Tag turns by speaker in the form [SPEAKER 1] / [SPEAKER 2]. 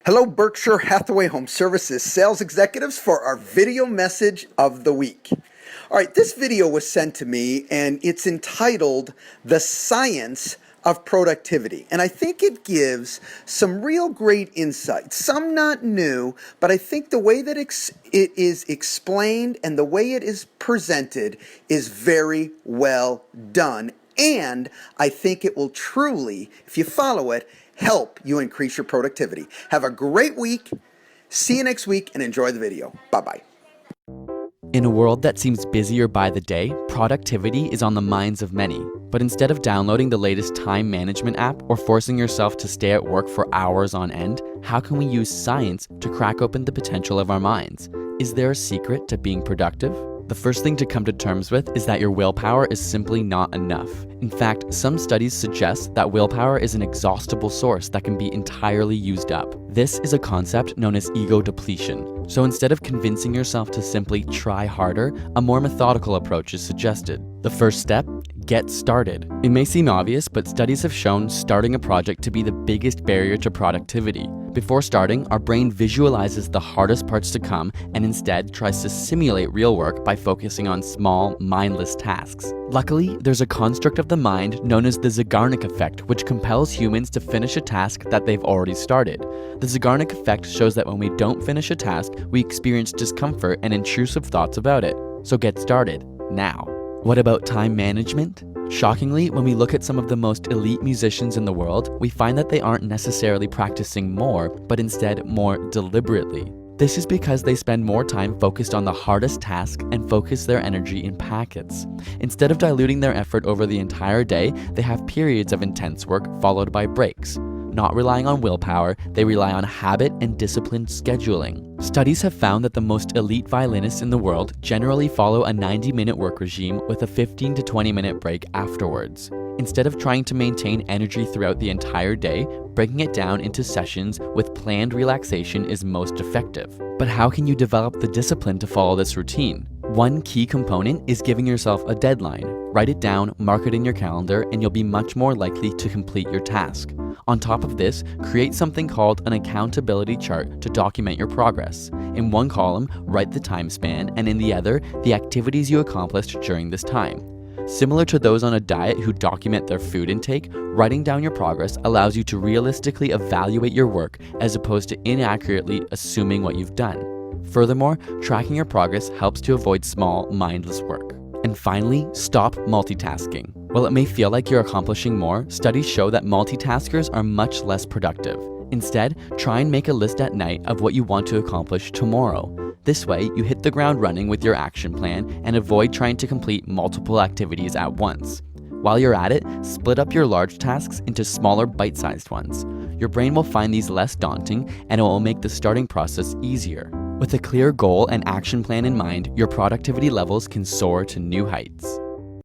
[SPEAKER 1] Hello, Berkshire Hathaway Home Services sales executives, for our video message of the week. All right, this video was sent to me and it's entitled The Science of Productivity. And I think it gives some real great insights, some not new, but I think the way that it is explained and the way it is presented is very well done. And I think it will truly, if you follow it, help you increase your productivity. Have a great week. See you next week and enjoy the video. Bye-bye.
[SPEAKER 2] In a world that seems busier by the day, productivity is on the minds of many. But instead of downloading the latest time management app or forcing yourself to stay at work for hours on end, how can we use science to crack open the potential of our minds? Is there a secret to being productive? The first thing to come to terms with is that your willpower is simply not enough. In fact, some studies suggest that willpower is an exhaustible source that can be entirely used up. This is a concept known as ego depletion. So instead of convincing yourself to simply try harder, a more methodical approach is suggested. The first step: get started. It may seem obvious, but studies have shown starting a project to be the biggest barrier to productivity. Before starting, our brain visualizes the hardest parts to come and instead tries to simulate real work by focusing on small, mindless tasks. Luckily, there's a construct of the mind known as the Zeigarnik effect, which compels humans to finish a task that they've already started. The Zeigarnik effect shows that when we don't finish a task, we experience discomfort and intrusive thoughts about it. So get started now. What about time management? Shockingly, when we look at some of the most elite musicians in the world, we find that they aren't necessarily practicing more, but instead more deliberately. This is because they spend more time focused on the hardest task and focus their energy in packets. Instead of diluting their effort over the entire day, they have periods of intense work followed by breaks. Not relying on willpower, they rely on habit and disciplined scheduling. Studies have found that the most elite violinists in the world generally follow a 90-minute work regime with a 15 to 20-minute break afterwards. Instead of trying to maintain energy throughout the entire day, breaking it down into sessions with planned relaxation is most effective. But how can you develop the discipline to follow this routine? One key component is giving yourself a deadline. Write it down, mark it in your calendar, and you'll be much more likely to complete your task. On top of this, create something called an accountability chart to document your progress. In one column, write the time span, and in the other, the activities you accomplished during this time. Similar to those on a diet who document their food intake, writing down your progress allows you to realistically evaluate your work as opposed to inaccurately assuming what you've done. Furthermore, tracking your progress helps to avoid small, mindless work. And finally, stop multitasking. While it may feel like you're accomplishing more, studies show that multitaskers are much less productive. Instead, try and make a list at night of what you want to accomplish tomorrow. This way, you hit the ground running with your action plan and avoid trying to complete multiple activities at once. While you're at it, split up your large tasks into smaller bite-sized ones. Your brain will find these less daunting, and it will make the starting process easier. With a clear goal and action plan in mind, your productivity levels can soar to new heights.